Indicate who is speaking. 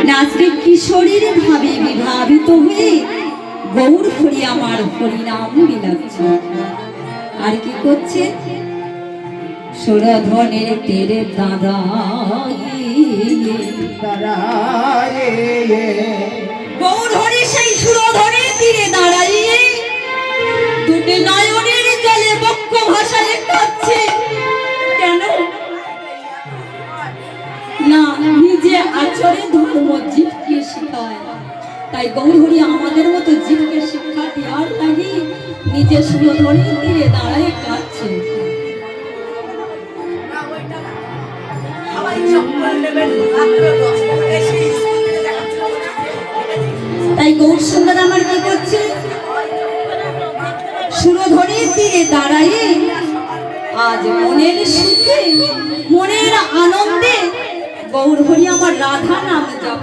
Speaker 1: নাচে কিশোরীর ভাবে বিভাবিত হয়ে গৌর হরি আমার হরিনাম বিলাচ্ছে। আর কি করছে? সুরধনের তীরে গৌর হরি সেই সুরধনের তীরে দাঁড়াইয়ে দুটি নয়নের জলে বক্ষ ভাষায় কাঁদছে। কেন না? নিজে আচরে ধর্ম জীবকে শিখায়, তাই গৌর হরি আমাদের মতো জীবকে শিক্ষা দেওয়ার লাগি নিজে সুরধনের তীরে দাঁড়ায় কাঁদছে। তাই গৌর সুন্দর আমার কি করছে? সুরধনের তীরে দাঁড়াইয়ে আজ মনের সুখে মনের আনন্দে গৌর হরি আমার রাধা নাম জপ